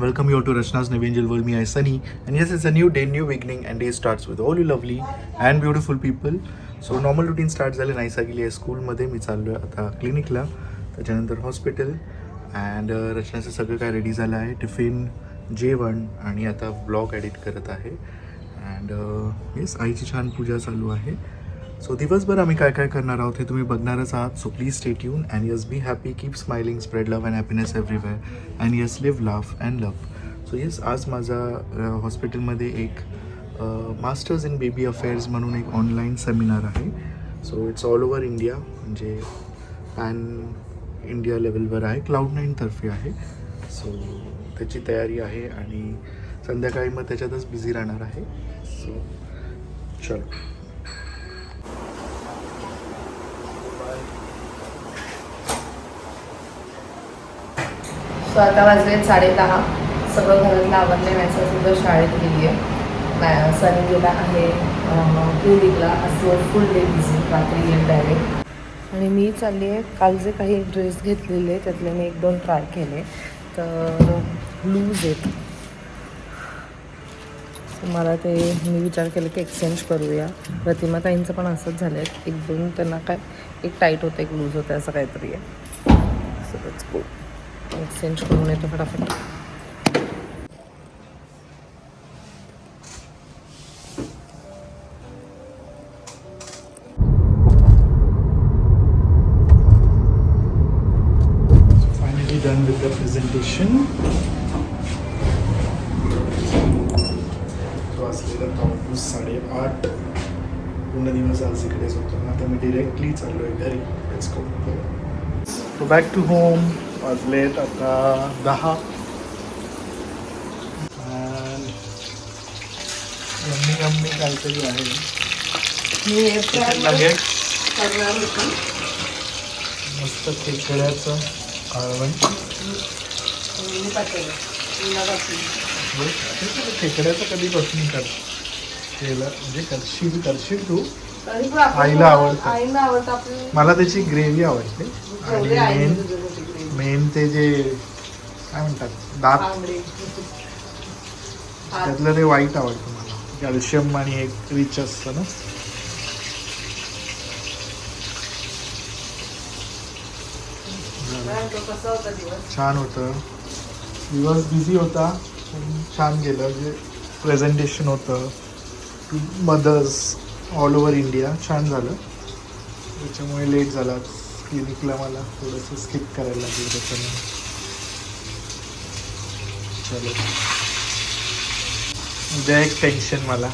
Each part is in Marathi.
welcome you all to Rachna's New Angel World. Me, I Sunny, and yes, it's a new day, new beginning, and day starts with all you lovely and beautiful people. So normal routine start झाले नाहीसा गेली आहे स्कूलमध्ये. मी चाललो आहे आता क्लिनिकला, त्याच्यानंतर हॉस्पिटल. अँड रचनाचं सगळं काय रेडी झालं आहे, टिफिन, जेवण, आणि आता ब्लॉग एडिट करत आहे. अँड येस, आईची छान पूजा चालू आहे. सो दिवसभर आम्ही काय काय करणार आहोत हे तुम्ही बघणारच आहात. So please stay tuned and yes be happy, keep smiling, spread love and happiness everywhere and yes live laugh and love. So yes, आज माझा हॉस्पिटलमध्ये एक मास्टर्स इन बेबी अफेअर्स म्हणून एक ऑनलाईन सेमिनार आहे. So it's all over India, म्हणजे पॅन इंडिया लेवलवर आहे, Cloud9तर्फे आहे. सो त्याची तयारी आहे आणि संध्याकाळी मग त्याच्यातच बिझी राहणार आहे. सो चलो. सो आता वाजले 10:30. सगळं घरातलं आवडले. सुद्धा शाळेत गेली आहे. सनी गेला आहे क्लिनिकला. असं फुल डे बिझी, रात्री येईल डायरेक्ट. आणि मी चालली आहे. काल जे काही ड्रेस घेतलेले त्यातले मी 1-2 ट्राय केले, तर लूज आहेत. मला ते मी विचार केला की एक्सचेंज करूया. प्रतिमा ताईंचं पण असंच झालं आहे. 1-2 त्यांना काय, एक टाईट होतं, एक लूज होतं, असं काहीतरी आहे. सो लेट्स गो, एक्सचेंज करून येतो फटाफट. Finally done with the presentation. वाजलेलं पाऊस 8:30. पूर्ण दिवस आज इकडेच होतो. आता मी डिरेक्टली चाललो आहे घरी. Let's go. So back to home. वाजलेत आता 10. यम्मी काहीतरी आहे. नगेट, मस्त खेकड्याचं काळवण. खेकड्याचं कधीपासून केलं, म्हणजे करशील तू. आईला आवडतं. मला त्याची ग्रेव्ही आवडते. आणि मेन ते जे काय म्हणतात, दात, त्यातलं ते वाईट आवडतं मला. कॅल्शियम आणि एक रिच असतं ना. छान होतं दिवस. बिझी होता पण छान गेलं. म्हणजे प्रेझेंटेशन होतं, मदर्स ऑल ओव्हर इंडिया. छान झालं. त्याच्यामुळे लेट झाला क्लिनिकला. मला थोडंसं स्किप करायला लागलं त्याच्यामुळे. चलो, उद्या एक टेन्शन मला.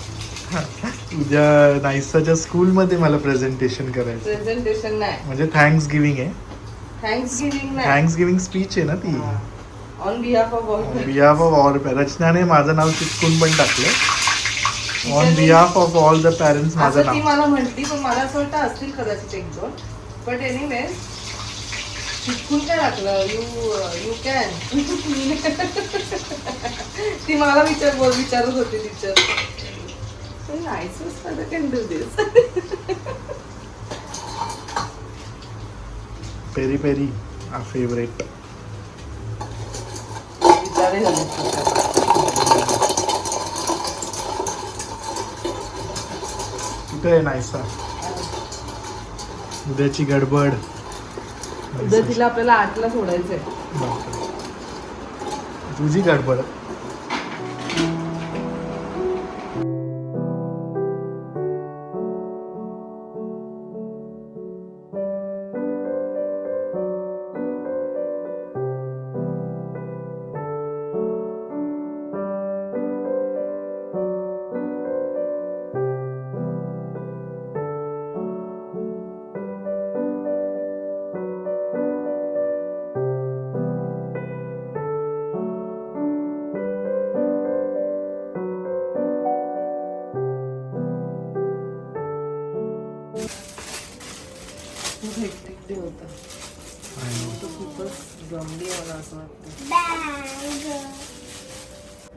उद्या नाईसाच्या स्कूलमध्ये मला प्रेझेंटेशन करायचं. प्रेझेंटेशन नाही, म्हणजे थँक्स गिव्हिंग आहे. थँक्स गिव्हिंग स्पीच आहे ना ती. On behalf of all. रचनाने माझं नाव चिटकून पण टाकलं. On behalf of all the parents माझं नाव. ती मला म्हटली, पण मला असं वाटतं असतील कदाचित 1-2. बट एनिवेज चिटकून काय टाकलं. You can. ती मला विचारत होती teacher. Nice father can do this. Peri peri आ फेवरेट. कुठे आहे नाईसा? उद्याची गडबड. उद्या तिला आपल्याला 8ला सोडायचंय. तुझी गडबड. खूपच जमली मला असं वाटतं.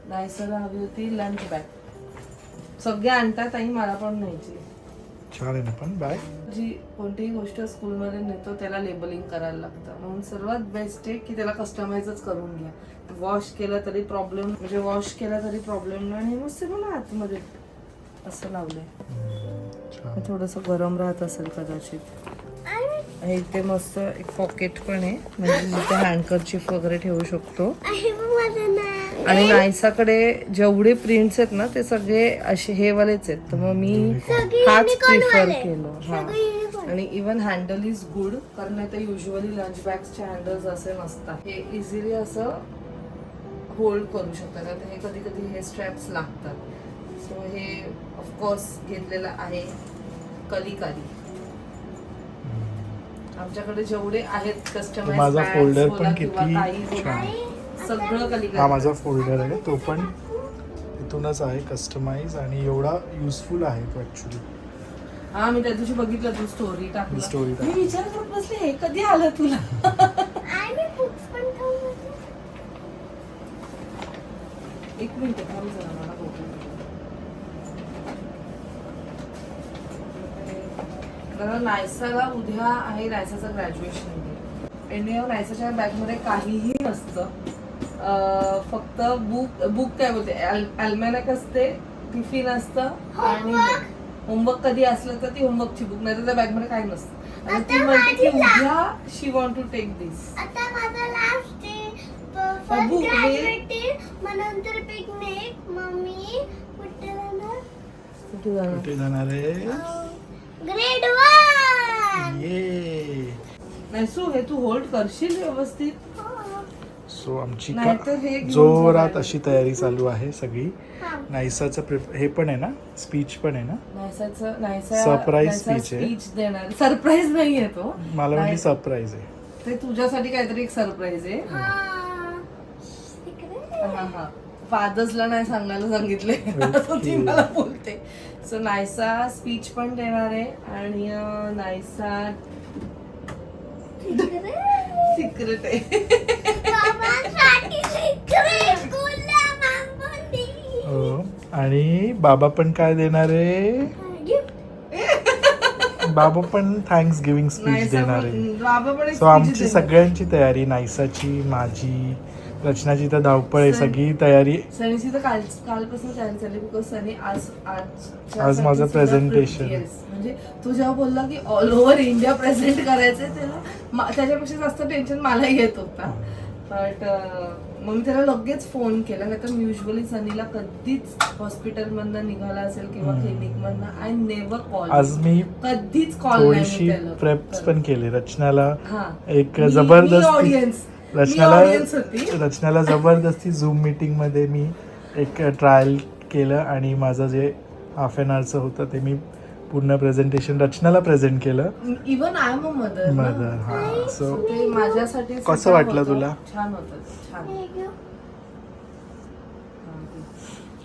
नाईसला हवी होती लंच बॅग. सगळे आणतात आई, मला पण न्यायची. छान आहे ना पण बॅग. जी कोणतीही गोष्ट स्कूलमध्ये नेतो त्याला लेबलिंग करायला लागतं. म्हणून सर्वात बेस्ट आहे की त्याला कस्टमाइजच करून घ्या. वॉश केला तरी प्रॉब्लेम, म्हणजे वॉश केला तरी प्रॉब्लेम नाही. आणि मस्त मला आतमध्ये असं लावलंय. थोडस गरम राहत असेल कदाचित. आणि इथे मस्त एक पॉकेट पण आहे, म्हणजे इथे हँडकरचीफ वगैरे ठेवू शकतो. आणि नायसाकडे जेवढे प्रिंट्स आहेत ना ते सगळे असे हे वालेच आहेत, तर मग मी हाच प्रिफर केलो. हा, आणि इवन हँडल इज गुड, कारण आता युजली लंच बॅग्सचे हँडल्स असे नसतात. हे इझिली असं होल्ड करू शकतात. आता हे कधी कधी हे स्ट्रॅप्स लागतात. सो हे ऑफकोर्स घेतलेलं आहे कलिकारी. आमच्याकडे जेवढे आहेत कस्टमाइज माझा फोल्डर पण किंवा किती काही छान. सगळं कलिकारी. हा माझा फोल्डर आहे, तो पण इथूनच आहे कस्टमाइज, आणि एवढा युजफुल आहे तो ऍक्च्युली. हा, मी त्या दिवशी बघितलं, तू स्टोरी टाकली. स्टोरी मी विचार करत बसले हे कधी आलं तुला. एक मिनिट थांब जरा, मला बघू. नायसाला उद्या आहे नायसाचं ग्रॅज्युएशन डे. एनिव नायसाच्या बॅगमध्ये काहीही नसतं, फक्त बुक काय बोलते, अल्मॅनॅक असते, टिफिन असतं आणि होमवर्क कधी असलं तर ती होमवर्कची बुक, नाही तर त्या बॅगमध्ये काही नसतं. आणि ती म्हणते की उद्या she want to take this. First graduate म्हणून तर पिकनिक. मम्मी कुठे जाणार आहे? ग्रेड 1. ये नाही सो हे तू होल्ड करशील व्यवस्थित. सो आमची नाहीतर हे घेऊन जोरात जायला. अशी तयारी चालू आहे सगळी. नायसाचं हे पण आहे ना, स्पीच पण आहे ना. नायसा Surprise speech आहे. स्पीच देणार. सरप्राईज नाहीये तो, मला म्हणजे सरप्राईज आहे. ते तुझ्यासाठी काहीतरी एक सरप्राईज आहे. हा हा, फादर्सला नाही सांगायला सांगितले असं ती मला बोलते. सो नायसा स्पीच पण देणार आहे, आणि नायसा सिक्रेट आहे. हो, आणि बाबा पण काय देणार आहे? बाबा पण थँक्स गिव्हिंग स्पीच नायसा देणार पण- आहे. बाबा पण एक सो speech आमची देणार. सगळ्यांची तयारी, नायसाची, माझी, रचनाची तर धावपळ आहे, सगळी तयारी. सनीची तर कालपासून तयारी झाली, बिकॉज सनी आज माझं presentation. म्हणजे तू जेव्हा बोलला की ऑल ओव्हर इंडिया प्रेझेंट करायचंय, त्याला त्याच्यापेक्षा जास्त टेन्शन मला येत होता. बट मग मी त्याला लगेच फोन केला. नाही तर युजली सनीला कधीच हॉस्पिटलमधनं निघाला असेल किंवा क्लिनिकमधनं, आय नेव्हर कॉल. आज मी कधीच कॉल थोडीशी प्रेप्स पण केली. रचनाला एक मी जबरदस्ती audience होती. रचनाला जबरदस्ती झूम मीटिंग मध्ये मी एक ट्रायल केलं, आणि माझं जे हाफ एन आवरचं होतं ते मी पूर्ण प्रेझेंटेशन रचनाला प्रेझेंट केलं. Even I am a mother. हा, सो ते माझ्यासाठी कसं वाटलं तुला? छान होतं, छान.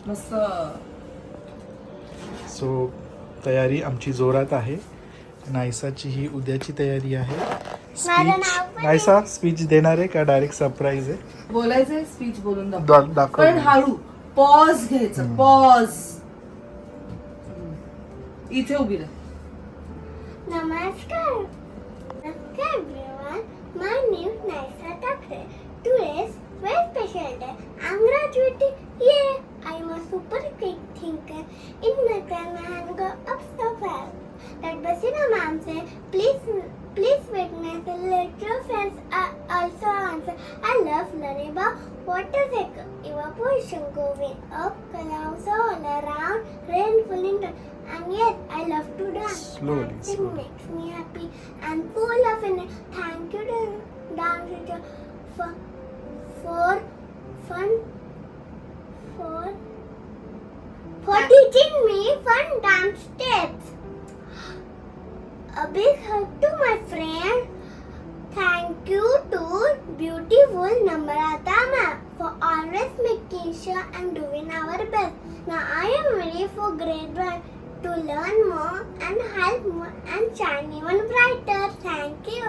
मस्त. सो तयारी आमची जोरात आहे. नायसाची ही उद्याची तयारी आहे. स्पीच नायसा स्पीच देणार आहे का डायरेक्ट सरप्राईज आहे? बोलायचंय, स्पीच बोलून दाखव. पण हळू पॉज घ्यायचं, पॉज. इथे उभी राह. Namaskar. Namaskar everyone. My name is Naisa Thakre. Today's very special day. I'm graduating. Yeah, I'm a super quick thinker. In my time, I have got up so fast that Basina ma'am said, please witness the little friends also answer. I love learning about water cycle, evaporation, going up, clouds all around, rain falling down. And yes, I love to dance. Slowly, Dancing slowly. makes me happy and full of energy. Thank you to dance teacher for teaching me fun dance steps. A big hug to my friend. Thank you to beautiful Namrata ma'am for always making sure and doing our best. Now I am ready for grade 1 to learn more and help more and shine even brighter. Thank you.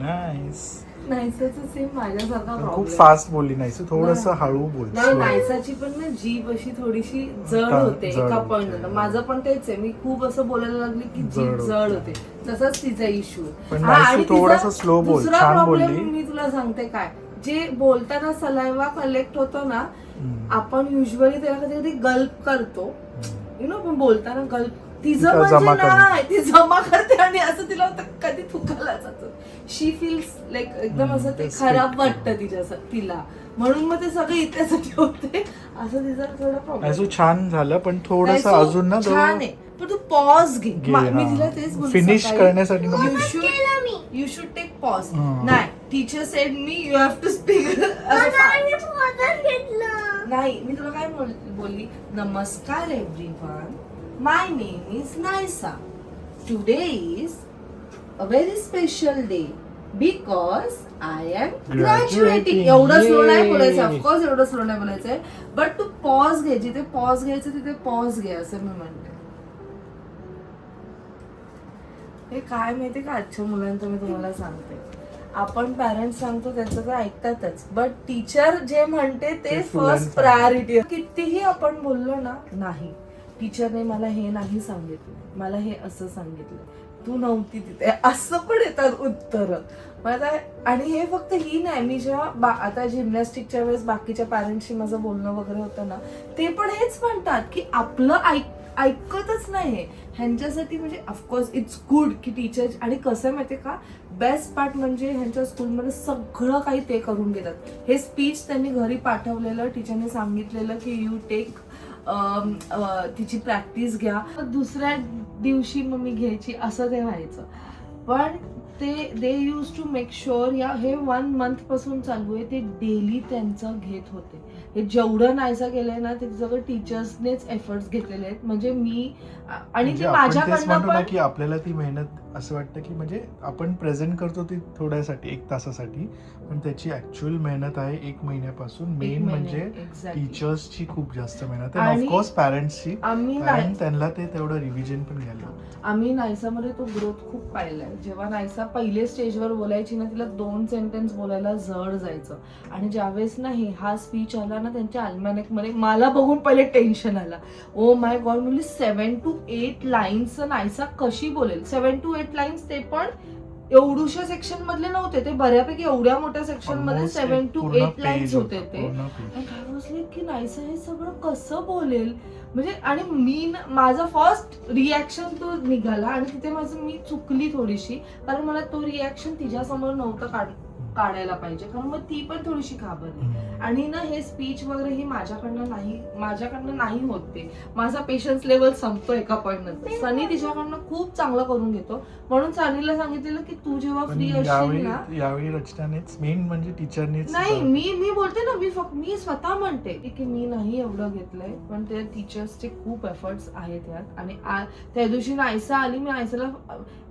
Nice. नायसाचं सेम माझ्यासारखा खूप प्रॉब्लेम. फास्ट बोलली नाही, थोडस हळू बोल. नाही, नायसाची पण ना जीभ अशी थोडीशी जड होते जड एका होते. पॉइंट. माझं पण तेच आहे, मी खूप असं बोलायला लागले की जीभ जड जड होते. होते. तसाच तिचा इश्यू. पण नायसू थोडासा slow बोल, छान बोलली. मी तुला सांगते काय, जे बोलताना सलायवा कलेक्ट होतो ना, आपण युजली त्याला कधी कधी गल्प करतो, यु नो, पण बोलताना गल्प तिचं तिचं म्हणजे जमा करते. नाही, ती जमा करते आणि असं तिला होतं कधी थुकायला जातं. शी फील्स लाईक एकदम असं ते खराब वाटतं तिला, म्हणून मग ते सगळं इथेसाठी होते. असं तिचं थोडं प्रॉब्लेम. असं छान झालं पण थोडस अजून ना छान आहे, पण तू पॉज घे. मी तिला तेच बोलते फिनिश करण्यासाठी नको. You should take pause. नाही, teacher said me you have to speak. नाही, मी तुला काय बोलली, नमस्कार everyone, my name is Naisa. Today is a very special day because I am graduating. एवढं स्लो नाही बोलायचं, ऑफकोर्स एवढं स्लो नाही बोलायचंय, बट तू पॉज घे. जिथे पॉज घ्यायचं तिथे पॉज घे, असं मी म्हणते. हे काय माहिती का, आजच्या मुलांचं मी तुम्हाला सांगते, आपण पॅरेंट्स सांगतो त्यांचं ते ऐकतातच, बट टीचर जे म्हणते ते फर्स्ट प्रायोरिटी. कितीही आपण बोललो ना, नाही टीचरने मला हे नाही सांगितलं, मला हे असं सांगितलं, तू नव्हती तिथे, असं पण येतात उत्तर. आणि हे फक्त ही नाही, मी जेव्हा आता जिम्नॅस्टिकच्या वेळेस बाकीच्या पॅरेंट्सशी माझं बोलणं वगैरे होतं ना, ते पण हेच म्हणतात की आपलं ऐकतच नाही ह्यांच्यासाठी. म्हणजे ऑफकोर्स इट्स गुड की टीचर, आणि कसं माहितीये का, बेस्ट पार्ट म्हणजे ह्यांच्या स्कूलमध्ये सगळं काही ते करून घेतात. हे स्पीच त्यांनी घरी पाठवलेलं, टीचरने सांगितलेलं की यू टेक, तिची प्रॅक्टिस घ्या, दुसऱ्या दिवशी मग मी घ्यायची, असं ते व्हायचं. पण दे यूज टू मेक शुअर, या हे 1 month पासून चालू आहे, ते डेली त्यांचं घेत होते. हे जेवढं नाहीसा केलंय ना, ते सगळं टीचर्सनेच एफर्ट्स घेतलेले आहेत. म्हणजे मी आणि ते माझ्याकडनं पण की आपल्याला ती मेहनत असं वाटतं की म्हणजे आपण प्रेझेंट करतो ती थोड्यासाठी, 1 तासासाठी, पण त्याची ऍक्च्युअल मेहनत आहे 1 महिन्यापासून. मेन म्हणजे टीचर्सची खूप जास्त मेहनत आहे, ऑफकोर्स पॅरेंट्सची, कारण त्यांना ते तेवढं रिव्हिजन पण घ्यायला. आम्ही नायसामध्ये तो ग्रोथ खूप पाहिलाय. जेव्हा नायसा पहिले स्टेजवर बोलायची ना, तिला 2 सेंटेन्स बोलायला जड जायचं, आणि ज्यावेळेस नाही हा स्पीच आला ना त्यांच्या अल्मॅनेक मध्ये, मला बघून पहिले टेन्शन आला. ओ माय गॉड, म्हणजे 7 to 8 लाईन्स नायसा कशी बोलेल. 7 to 8 लाईन्स, ते पण एवढूशा सेक्शन मधले नव्हते, ते बऱ्यापैकी एवढ्या मोठ्या सेक्शन मध्ये 7 to 8 लाईन्स होते ते. की नायसा हे सगळं कसं बोलेल, म्हणजे. आणि मी माझा फर्स्ट रिॲक्शन तो निघाला, आणि तिथे मी चुकली थोडीशी, कारण मला तो रिॲक्शन तिच्यासमोर नव्हतं काढायला पाहिजे, कारण मग ती पण थोडीशी घाबरली. आणि ना हे स्पीच वगैरे ही माझ्याकडनं नाही होत. ते माझा पेशन्स लेवल संपतो एका पॉइंट नंतर. सनी तिच्याकडनं खूप चांगलं करून घेतो, म्हणून सनीला सांगितलेलं की तू जेव्हा फ्री असशील ना, यावेळी रचनानेच, मेन म्हणजे टीचरनेच. नाही, मी बोलते ना, मी स्वतः म्हणते की मी नाही एवढं घेतलंय, पण ते टीचर्सचे खूप एफर्ट्स आहेत यात. आणि त्या दिवशी नायसा आली,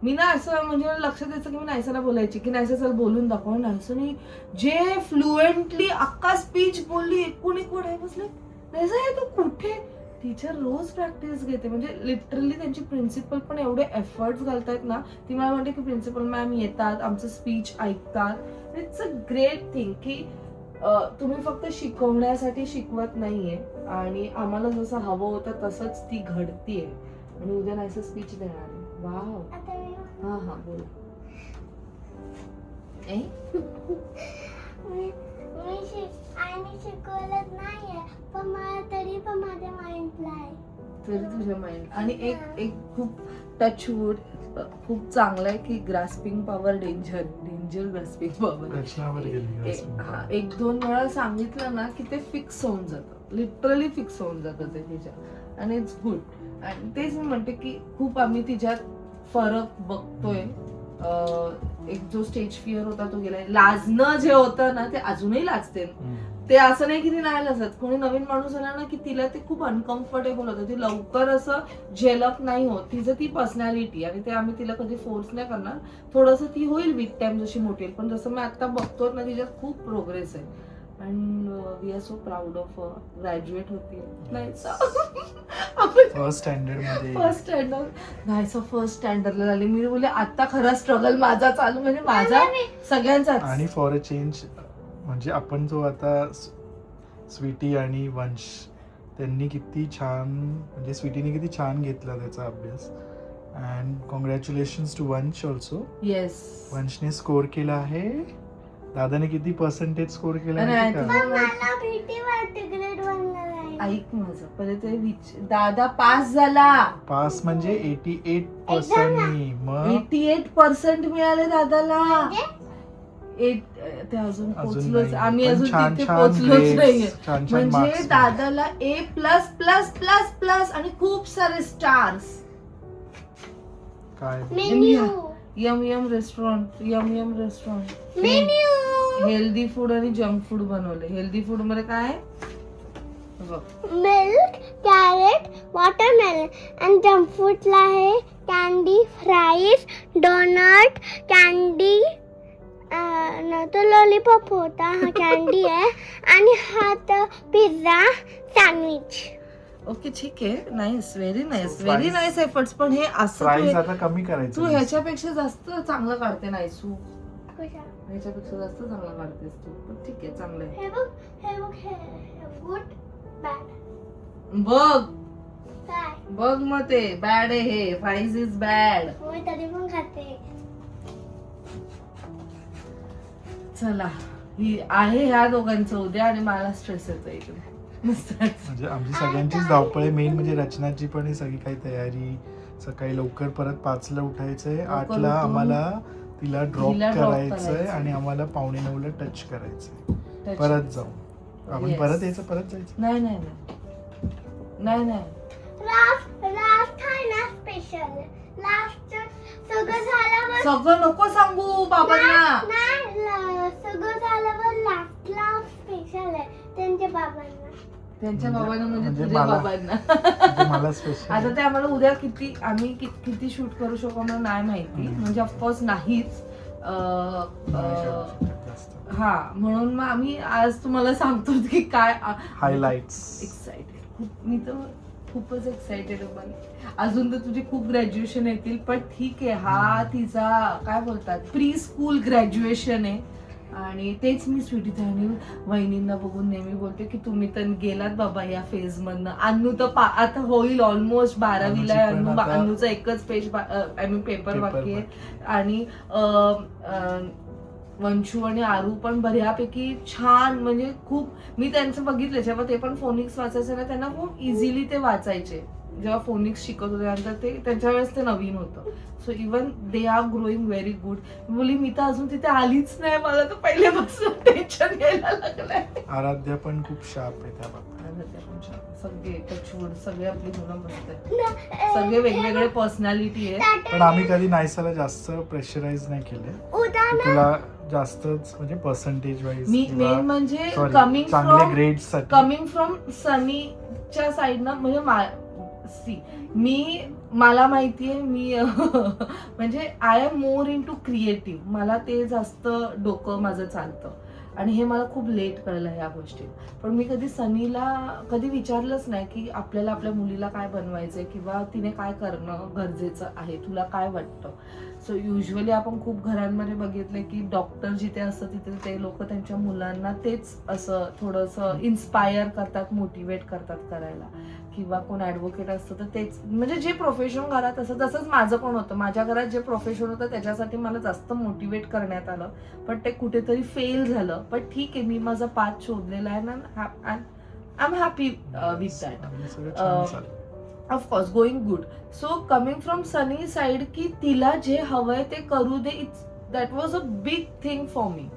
मी ना असं म्हणजे लक्षात यायचं की मी नायसाला बोलायची की नायसा चल बोलून दाखव. नायसाने जे फ्लुएंटली अख्खा स्पीच बोलली, एकूण आहे बसले. नायसा हे तू कुठे, टीचर रोज प्रॅक्टिस घेते. म्हणजे लिटरली त्यांची प्रिन्सिपल पण एवढे एफर्ट्स घालतायत ना. ती मला म्हणते की प्रिन्सिपल मॅम येतात, आमचं स्पीच ऐकतात. इट्स अ ग्रेट थिंग की तुम्ही फक्त शिकवण्यासाठी शिकवत नाहीये, आणि आम्हाला जसं हवं होतं तसंच ती घडतीये. आणि उद्या नायसा स्पीच देणार आहे. वाव. हा बोल. मी शिकवलंच नाहीये, पण मला तरी पण माझ्या माइंडला आहे. तरी तुझ्या माइंड. आणि एक खूप टचवूड खूप चांगलं आहे की grasping power danger grasping power. 1-2 वेळा सांगितलं ना की ते फिक्स होऊन जातं, लिटरली फिक्स होऊन जातं ते तिच्या. आणि इट्स गुड. आणि तेच मी म्हणते की खूप आम्ही तिच्यात फरक बघतोय. एक जो स्टेज फिअर होता तो गेलाय. लाजणं जे होतं ना ते अजूनही लाजते. ते असं नाही की ती नाही लाजत. कोणी नवीन माणूस आला ना की तिला ते खूप अनकम्फर्टेबल होतं, ती लवकर असं जेलअप नाही होत. तिचं ती पर्सनॅलिटी, आणि ते आम्ही तिला कधी फोर्स नाही करणार. थोडंसं ती होईल विथ टाइम जशी मोठी होईल, पण जसं मी आता बघतो ना तिच्यात खूप प्रोग्रेस आहे. And we are so proud of graduate होती. फर्स्ट स्टँडर्डला झाली. मी बोलले आता खरा स्ट्रगल माझा चालू, म्हणजे माझा सगळ्यांचा. आणि फॉर अ चेंज म्हणजे आपण जो आता स्वीटी आणि वंश, त्यांनी किती छान, म्हणजे स्वीटीने किती छान घेतला त्याचा अभ्यास. अँड कॉंग्रॅच्युलेशन्स टू वंश ऑल्सो. येस, वंशने स्कोर केला आहे दादाने किती पर्सेंटेज स्कोर केलं आणि माहिती आता- का? पण मला भीती वाटते ग्रेड 1 ला जायला. ऐक माझं पहिले ते दादा पास झाला. पास म्हणजे 88% मग 88% मिळाले दादाला. म्हणजे? ते अजून अजून पोचलोच नाही. आम्ही, पण अजून छान तिथे छान पोचलोच grades, नाहीये. छान छान म्हणजे marks. दादाला A++++ आणि खूप सारे स्टार्स. काय menu yum restaurant menu healthy food आणि जंक फूड बनवले. हेल्दी फूड मध्ये काय आहे? बघ. मिल्क कॅरेट वॉटरमेलन आणि जंक फूडला आहे कॅन्डी फ्राईज डोनट कॅन्डी तो लॉलीपॉप होता हा कॅन्डी आहे आणि हा तर पिझ्झा सँडविच. ओके ठीक आहे. Nice, very nice, So, very fries- nice efforts. पण हे असं प्राइस आता कमी तू करायचं. ह्याच्यापेक्षा जास्त चांगलं काढते. नाईस, तू कशा ह्याच्यापेक्षा जास्त चांगलं काढतेस तू. पण ठीक आहे, चांगलं आहे. हे बघ हे गुड बॅड बघ काय बघ मग ते बॅड आहे. हे फ्राईज इज बॅड. मी तरी पण खाते. चला, ही आहे ह्या दोघांचं उद्या आणि मला स्ट्रेस येतो इकडे नुसताच. म्हणजे आमची सगळ्यांचीच धावपळ आहे. मेन म्हणजे रचनाची पण ही सगळी काही तयारी. सकाळी लवकर परत 5ला उठायचंय, 8ला उठून आम्हाला तिला ड्रॉप हिला drop करायचंय करायचंय. आणि आम्हाला 9:45ला टच करायचंय. Touch. परत जाऊ आपण. Yes. परत यायचं, परत जायचं. नाही लास्ट आहे ना स्पेशल. लास्ट सगळं झाल्यावर सगळं नको सांगू बाबांना. नाही सगळं झाल्यावर लास्टला स्पेशल आहे त्यांच्या बाबांना. त्यांच्या बाबांना म्हणजे म्हणजे तुझ्या मला- बाबांना. म्हणजे मला स्पेशल. आता ते आम्हाला उद्या आम्ही किती शूट करू शकू मला नाही माहिती. म्हणजे ऑफकोर्स नाहीच. हा, म्हणून मग आम्ही आज तुम्हाला सांगतो की काय हायलाइट्स. एक्साइटेड. मी तर खूपच एक्साइटेड अजून तर तुझी खूप ग्रॅज्युएशन येतील. पण ठीक आहे, हा तिचा काय बोलतात प्री स्कूल ग्रॅज्युएशन आहे. आणि तेच मी स्वीटी आणि वहिनींना बघून नेहमी बोलते की तुम्ही तर गेलात बाबा या फेज मधनं. अन्नू तर आता होईल ऑलमोस्ट 12वीला आहे. अन्नूची पण आता- अन्नूचा एकच पेज आय मीन पेपर बाकी आहे. आणि वंशू आणि आरू पण बऱ्यापैकी छान, म्हणजे खूप मी त्यांचं बघितलं जेव्हा ते पण फोनिक्स वाचायचं ना, त्यांना खूप इझिली ते वाचायचे. जेव्हा फोनिक्स शिकत होते नंतर ते त्यांच्या वेळेस ते नवीन होतं. So even they are growing very good. बोली मी तर अजून तिथे आलीच नाही, मला तर पहिल्यापासून टेन्शन घ्यायला लागलंय. आराध्या पण खूप शार्प आहे त्या बाबतीत. सगळे टचवूड सगळे आपली मुलं मस्त आहेत. सगळे वेगवेगळे पर्सनॅलिटी आहे. पण आम्ही कधी नायसाला जास्त प्रेशराईज नाही केले. उद्या ना तुला जास्तच म्हणजे पर्सेंटेज वाईज मी मेन म्हणजे चांगले ग्रेड्स साठी कमिंग फ्रॉम सनीच्या साईडनं म्हणजे मला माहितीये मी म्हणजे I am more into creative. मला ते जास्त डोकं माझं चालतं आणि हे मला खूप लेट कळलं ह्या गोष्टी. पण मी कधी सनीला कधी विचारलंच नाही की आपल्याला आपल्या मुलीला काय बनवायचंय किंवा तिने काय करणं गरजेचं आहे, तुला काय वाटतं. सो युजली आपण खूप घरांमध्ये बघितले की डॉक्टर जिथे असतं तिथे ते लोक त्यांच्या मुलांना तेच असं थोडंसं इन्स्पायर करतात, मोटिवेट करतात करायला. किंवा कोण ऍडव्होकेट असतं तर तेच, म्हणजे जे प्रोफेशन घरात असतं तसंच माझं पण होतं. माझ्या घरात जे प्रोफेशन होतं त्याच्यासाठी मला जास्त मोटिवेट करण्यात आलं, पण ते कुठेतरी फेल झालं. पण ठीक आहे, मी माझा पाथ शोधलेला आहे ना. I am happy with that. Of course going good. So coming from sunny side की तिला जे हवंय ते करू दे, that was a big thing for me.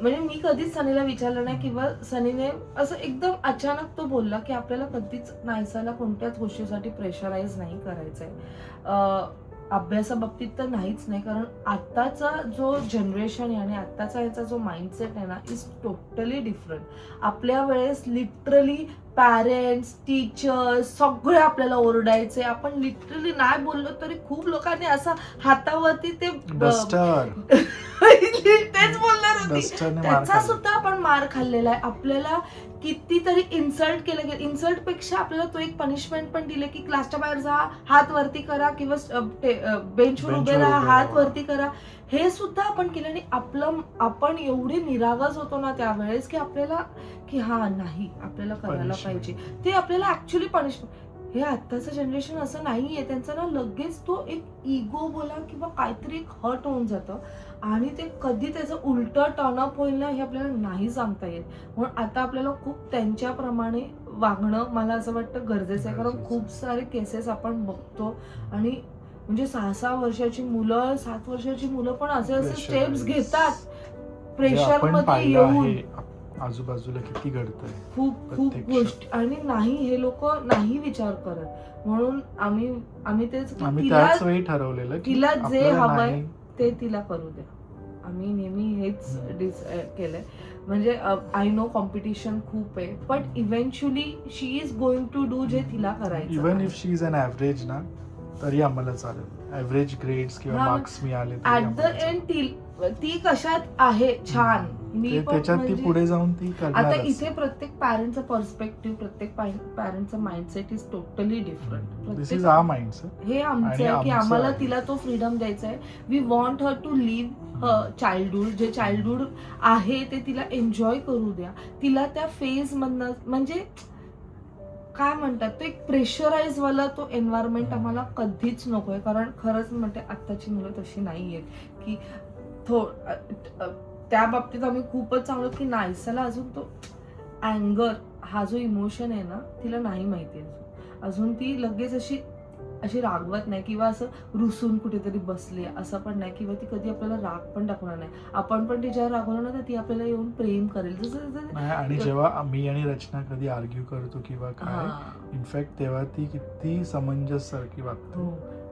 म्हणजे मी कधीच सनीला विचारलं नाही किंवा सनीने असं एकदम अचानक तो बोलला की आपल्याला कधीच नायसाला कोणत्याच गोष्टीसाठी प्रेशराईज नाही करायचंय. अभ्यासाबाबतीत तर नाहीच नाही, कारण आत्ताचा जो जनरेशन आहे आणि आत्ताचा याचा जो माइंडसेट आहे ना इज टोटली डिफरंट. आपल्या वेळेस लिटरली पॅरेंट्स टीचर्स सगळे आपल्याला ओरडायचे. आपण लिटरली नाही बोललो तरी खूप लोकांनी असं हातावरती ते डस्टर तेच बोलणार होती, डस्टरने मार त्याचा खाल्ला. सुद्धा आपण मार खाल्लेला आहे. आपल्याला कितीतरी इन्सल्ट केलं गेलं. इन्सल्ट पेक्षा आपल्याला तो एक पनिशमेंट पण दिले की क्लासच्या बाहेर जा, हात वरती करा किंवा बेंचवर उभे राहा, हात वरती करा. हे सुद्धा आपण केलं. आणि आपण एवढे निरागस होतो ना त्यावेळेस की आपल्याला की हा नाही आपल्याला करायला Punishment. पाहिजे. ते आपल्याला ऍक्च्युअली पनिशमेंट. हे आत्ताचं जनरेशन असं नाहीये. त्यांचा ना लगेच तो एक इगो बोला किंवा काहीतरी एक हर्ट होऊन जातं आणि ते कधी त्याचं उलटं टर्नअप होईल ना हे आपल्याला नाही सांगता येत. म्हणून आता आपल्याला खूप त्यांच्याप्रमाणे वागणं मला असं वाटतं गरजेचं आहे. कारण खूप सारे केसेस आपण बघतो आणि म्हणजे 6-6 वर्षाची मुलं 7 वर्षाची मुलं पण असे स्टेप्स घेतात प्रेशरमध्ये येऊन. आजूबाजूला किती घडतंय खूप खूप गोष्टी आणि नाही हे लोक नाही विचार करत. म्हणून आम्ही तेच आम्ही त्याच वेळी ठरवलेलं की तिला जे आपल्याला हवंय नाही- ते तिला करू द्या. आम्ही नेहमी हेच केलंय. म्हणजे आय नो कॉम्पिटिशन खूप आहे but eventually she is going to do जे तिला करायचं. Even if she is an average ना तरी आम्हाला चालेल. ऍव्हरेज ग्रेड्स किंवा हा, मार्क्स मिळाले तरी ऍट द आम्हाला चालेल. एंड ती कशात आहे छान. मी पण त्याच्यात ती म्हणजे पुढे जाऊन ती आता करणारच. इथे प्रत्येक पॅरेंटचा पर्स्पेक्टिव्ह प्रत्येक पॅरेंटचा mindset is totally different. This is our mindset. हे आमचं आणि आहे की आमचं आम्हाला आहे. तिला तो फ्रीडम द्यायचा आहे. We want her to live childhood. जे चाइल्डहूड आहे ते तिला एन्जॉय करू द्या. तिला त्या फेज मधनं म्हणजे काय म्हणतात तो एक प्रेशराईज वाला तो एन्व्हायरमेंट आम्हाला कधीच नकोय. कारण खरंच म्हणते आत्ताची मुलं तशी नाही आहेत की त्या बाबतीत आम्ही खूपच चांगलो की नायसाला अजून तो अँगर हा जो इमोशन आहे ना तिला नाही माहिती अजून ती लगेच अशी रागवत नाही किंवा असं रुसून कुठेतरी बसले असं पण नाही किंवा ती कधी आपल्याला राग पण टाकणार नाही. आपण पण तिच्यावर रागवलं ना तर ती आपल्याला येऊन प्रेम करेल. जसं आणि जेव्हा मी आणि रचना कधी आर्ग्यू करतो किंवा काय इनफॅक्ट तेव्हा ती किती समंजस सारखी वागते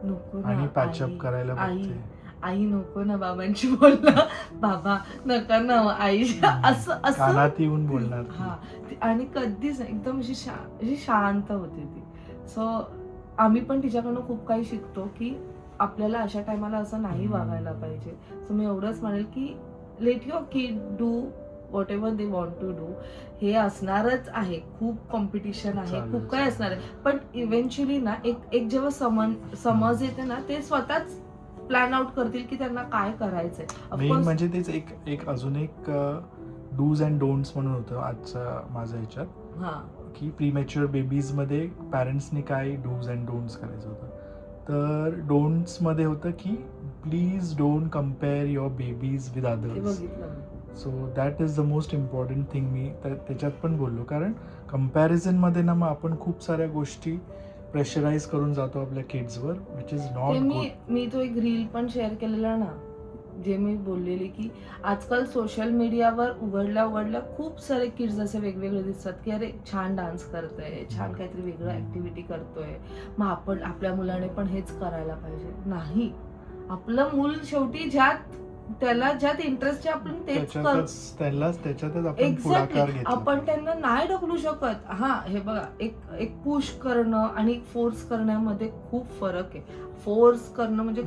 नको आणि पॅचअप करायला बघते. आई नको ना बाबांची बोलणं. बाबा नका ना आई असं कानात येऊन बोलणार ती. हा आणि कधीच एकदम अशी शांत होती ती. सो आम्ही पण तिच्याकडनं खूप काही शिकतो की आपल्याला अशा टायमाला असं नाही वागायला पाहिजे. सो मी एवढंच म्हणेल की let your kid do whatever they want to do. हे असणारच आहे. खूप कॉम्पिटिशन आहे. खूप काही असणार आहे. पण इव्हेंच्युअली ना एक जेव्हा समज येते ना ते स्वतःच प्लॅन आउट करतील की त्यांना काय करायचंय. मेन म्हणजे तेच एक अजून एक डूज अँड डोंट्स म्हणून होतं आजच्या माझ्या ह्याच्यात की प्रीमॅच्युअर बेबीज मध्ये पॅरेंट्सनी काय डूज अँड डोंट्स करायचं होतं. तर डोंट्स मध्ये होतं की please don't compare your babies with others. So that is the most important thing. मी त्याच्यात पण बोललो कारण कम्पॅरिझनमध्ये ना मग आपण खूप साऱ्या गोष्टी प्रेशराईज करून जातो आपल्या किड्सवर विच इज नॉट गुड. मी तो एक रील पण शेअर केलेला ना जे मी बोललेली की आजकाल सोशल मीडियावर उघडल्या खूप सारे किड्स असे वेगवेगळे दिसतात की अरे छान डान्स करतोय, छान काहीतरी वेगळं ऍक्टिव्हिटी करतोय, मग आपण आपल्या मुलाने पण हेच करायला पाहिजे. नाही, आपलं मूल शेवटी ज्यात इंटरेस्ट आहे आपण तेच त्याच्यातच आपण पुढाकार घेतला. आपण त्यांना नाही ढकलू शकत. हा हे बघा एक पुश करणं आणि एक फोर्स करण्यामध्ये खूप फरक आहे. फोर्स करणं म्हणजे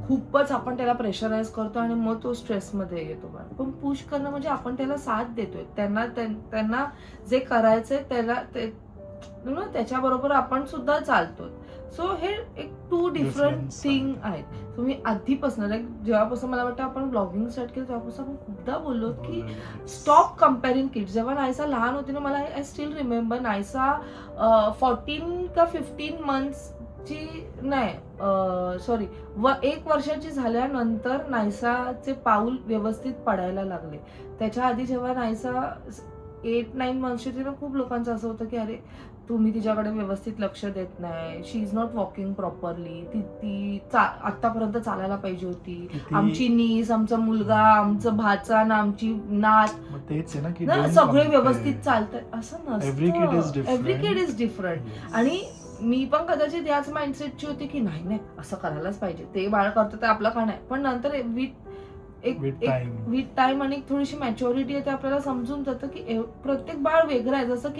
खूपच आपण त्याला प्रेशराईज करतो आणि मग तो स्ट्रेसमध्ये येतो. पण पुश करणं म्हणजे आपण त्याला साथ देतोय. त्यांना जे करायचंय त्याच्याबरोबर आपण सुद्धा चालतो. सो हे एक 2 डिफरंट थिंग आहेत. तुम्ही आधीपासून जेव्हापासून मला वाटतं आपण ब्लॉगिंग स्टार्ट केलं तेव्हापासून आपण खूपदा बोललो की स्टॉप कम्पेअरिंग किड्स. जेव्हा नायसा लहान होती ना मला आय स्टील रिमेंबर नायसा 14 का 15 मंथ्सची नाही सॉरी 1 वर्षाची झाल्यानंतर नायसाचे पाऊल व्यवस्थित पडायला लागले. त्याच्या आधी जेव्हा नायसा 8-9 मंथची होती ना खूप लोकांचं असं होतं की अरे तुम्ही तिच्याकडे व्यवस्थित लक्ष देत नाही, शी इज नॉट वॉकिंग प्रॉपरली, ती आतापर्यंत चालायला पाहिजे होती, आमची नीस, आमचा मुलगा, आमचं भाचा ना आमची नात तेच आहे ना की सगळे व्यवस्थित चालतात असं नसतं. Every kid is different. आणि मी पण कदाचित याच माइंडसेटची होती की नाही असं करायलाच पाहिजे, ते बाळ करतं तर आपलं का नाही. पण नंतर विथ टाइम आणि थोडीशी मॅच्युरिटी आहे ते आपल्याला समजून जातं की प्रत्येक बाळ वेगळं आहे. जसं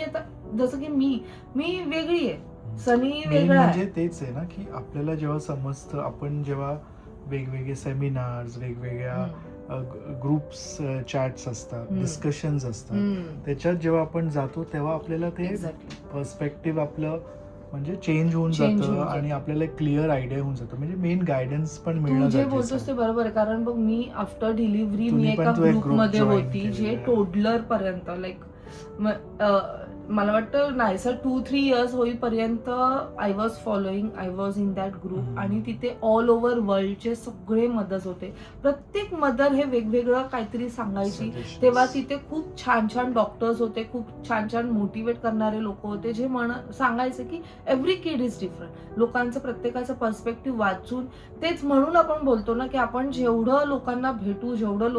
की मी वेगळी आहे, सनी वेगळा आहे. म्हणजे तेच आहे ना की आपल्याला जेव्हा समजतं, आपण जेव्हा वेगवेगळे सेमिनार्स, वेगवेगळ्या ग्रुप्स चॅट्स असतात, डिस्कशन्स असतात, त्याच्यात जेव्हा आपण जातो तेव्हा आपल्याला ते पर्स्पेक्टिव्ह आपलं म्हणजे चेंज होऊन जातं आणि आपल्याला एक क्लिअर आयडिया होऊन जातं. म्हणजे मेन गायडन्स पण मिळणं जे बोलतोस ते बरोबर आहे. कारण बघ मी आफ्टर डिलिव्हरी मी एका ग्रुपमध्ये ग्रुपमध्ये होती जे टोडलर पर्यंत मला वाटतं नाहीसं 2-3 इयर्स होईपर्यंत I was following, I was in that group. आणि तिथे ऑल ओव्हर वर्ल्डचे सगळे मदर्स होते. प्रत्येक मदर हे वेगवेगळं काहीतरी सांगायची. तेव्हा तिथे खूप छान छान डॉक्टर्स होते, खूप छान छान मोटिवेट करणारे लोक होते, जे सांगायचे की एव्हरी किड इज डिफरंट. लोकांचं प्रत्येकाचं पर्स्पेक्टिव्ह वाचून, तेच म्हणून आपण बोलतो ना की आपण जेवढं लोकांना भेटू, जेवढं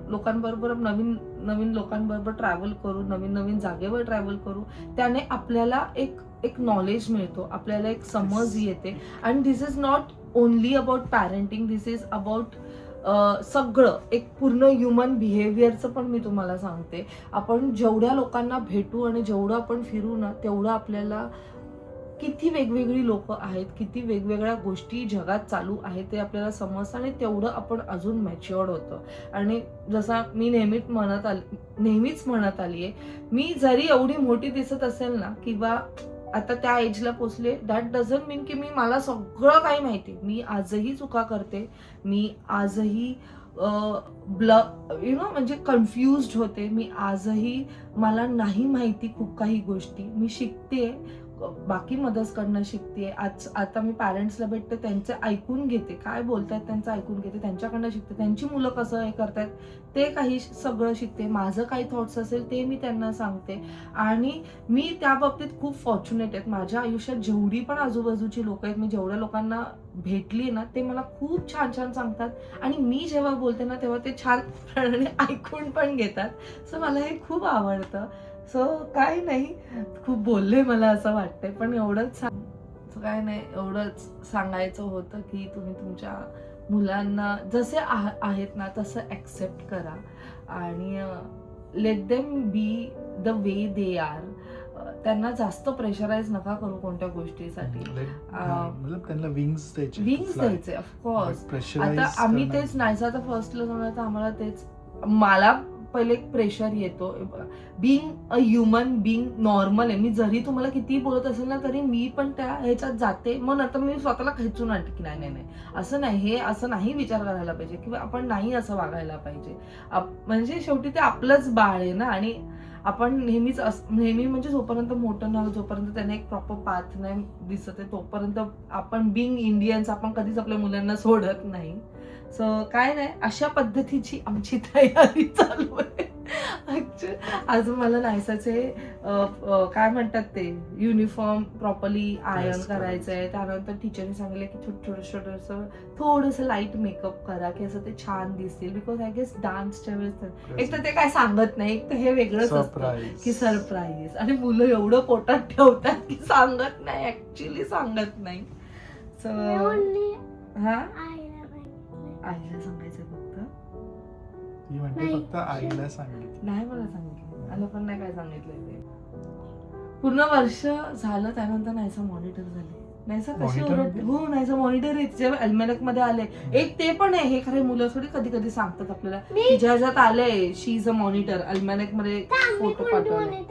लोकांबरोबर नवीन लोकांबरोबर ट्रॅव्हल करू, नवीन जागेवर ट्रॅव्हल करू, त्याने आपल्याला एक नॉलेज मिळतो, आपल्याला एक समज येते. And this is not only about parenting, this is about सगळं एक पूर्ण ह्युमन बिहेवियरचं पण मी तुम्हाला सांगते. आपण जेवढ्या लोकांना भेटू आणि जेवढं आपण फिरू ना, तेवढं आपल्याला किती वेगवेगळी लोक आहेत, किती वेगवेगळ्या गोष्टी जगात चालू आहेत ते आपल्याला समजतं. आणि तेवढं आपण अजून मॅच्युअर्ड होतो. आणि जसा मी नेहमीच म्हणत आली आहे, मी जरी एवढी मोठी दिसत असेल ना, किंवा आता त्या एजला पोचले, दॅट डझंट मीन की मला सगळं काही माहिती. मी आजही चुका करते, मी आजही म्हणजे कन्फ्युज्ड होते, मी आजही मला नाही माहिती खूप काही गोष्टी. मी शिकते, बाकी मदर्सकडनं शिकते. आता मी पॅरेंट्सला भेटते, त्यांचे ऐकून घेते, काय बोलतायत त्यांचं ऐकून घेते, त्यांच्याकडनं शिकते, त्यांची मुलं कसं हे करतायत ते काही सगळं शिकते. माझं काही थॉट्स असेल ते मी त्यांना सांगते. आणि मी त्या बाबतीत खूप फॉर्च्युनेट आहेत. माझ्या आयुष्यात जेवढी पण आजूबाजूची लोक आहेत, मी जेवढ्या लोकांना भेटली ना, ते मला खूप छान छान सांगतात. आणि मी जेव्हा बोलते ना, तेव्हा ते छान ऐकून पण घेतात. सो मला हे खूप आवडतं. सो काय नाही, खूप बोलले मला असं वाटतंय, पण एवढंच काय नाही, एवढंच सांगायचं होतं की तुम्ही तुमच्या मुलांना जसे आहेत ना तसं ऍक्सेप्ट करा आणि let them be the way they are. त्यांना जास्त प्रेशराईज नका करू कोणत्या गोष्टीसाठी. त्यांना विंग्स द्यायचे ऑफकोर्स. आता आम्ही तेच नाही, आता फर्स्टला समजा आम्हाला तेच, मला पहिले एक प्रेशर येतो. Being a human being normal आहे. मी जरी तुम्हाला किती बोलत असेल ना, तरी मी पण त्या ह्याच्यात जाते. मग नंतर मी स्वतःला खेचून आणते की नाही असं नाही, हे असं नाही विचार करायला पाहिजे, किंवा आपण नाही असं वागायला पाहिजे. म्हणजे शेवटी ते आपलंच बाळ आहे ना. आणि आपण नेहमी म्हणजे जोपर्यंत मोठं न, जोपर्यंत त्यांना एक प्रॉपर पाथ नाही दिसत आहे, तोपर्यंत आपण बिंग इंडियन्स आपण कधीच आपल्या मुलांना सोडत नाही. सो काय नाही, अशा पद्धतीची आमची तयारी चालू आहे. अजून मला नायसाचे काय म्हणतात ते युनिफॉर्म प्रॉपरली आयर्न करायचंय. त्यानंतर टीचरने सांगितलं की थोडंसं लाईट मेकअप करा की असं ते छान दिसतील. बिकॉज आय गेस डान्सच्या वेळेस एक तर ते काय सांगत नाही, एक तर हे वेगळंच असतं की सरप्राईज. आणि मुलं एवढं पोटात ठेवतात की सांगत नाही, ऍक्च्युली सांगत नाही. सो हा, आईला सांगायचं फक्त आईला सांगितलं नाही, मला सांगितलं, मला पण नाही काय सांगितलंय ते. पूर्ण वर्ष झालं त्यानंतर नाहीसा मॉनिटर झाले. नाहीसा कशी ओरडते. हो, नाहीसा मॉनिटर आहे जेव्हा अल्मॅनक मध्ये आले. एक ते पण आहे, हे खरे मुलं थोडी कधी कधी सांगतात आपल्याला की ज्या ह्याच्यात आलंय शी इज अ मॉनिटर. अल्मॅनक मध्ये फोटो पाठवले.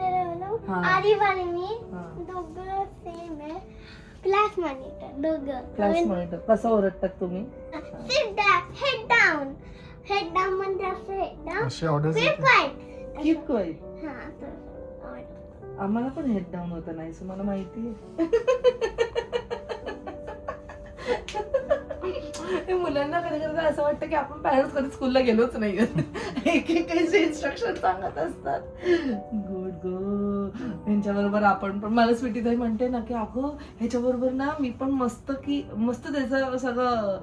Class monitor. कसं ओरडतात तुम्ही? हेड डाऊन म्हणजे असं हेड डाऊन. अशी ऑर्डर्स कीप क्वाइट. हां, आम्हाला पण हेड डाऊन होतं नाही, मला माहिती आहे. मुलांना कधी कधी असं वाटतं की आपण पॅरेंट्स कधी स्कूलला गेलोच नाही. एक इन्स्ट्रक्शन सांगत असतात. गुड गो, यांच्याबरोबर आपण पण. मला स्वीटीताई म्हणते ना की अगं ह्याच्याबरोबर ना मी पण मस्त त्याचं सगळं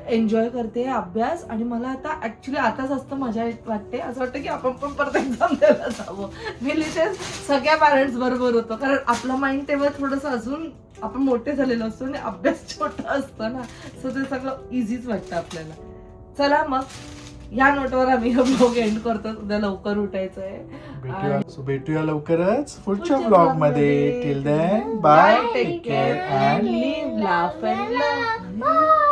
एन्जॉय करते अभ्यास. आणि मला आता ऍक्च्युली आताच असतं मजा वाटते, असं वाटतं की आपण पण परत एक्झाम द्यायला जावं. मी लिहिते सगळ्या पॅरेंट्स बरोबर होतो, कारण आपलं माइंड तेव्हा थोडंसं अजून आपण मोठे झालेलो असतो आणि अभ्यास छोटा असतो ना. सो ते सगळं इझीच वाटतं आपल्याला. चला मग या नोटवर आम्ही हा ब्लॉग एंड करतो. उद्या लवकर उठायचंय. भेटूया लवकरच पुढच्या ब्लॉग मध्ये. Till then bye, take care and live, laugh and love.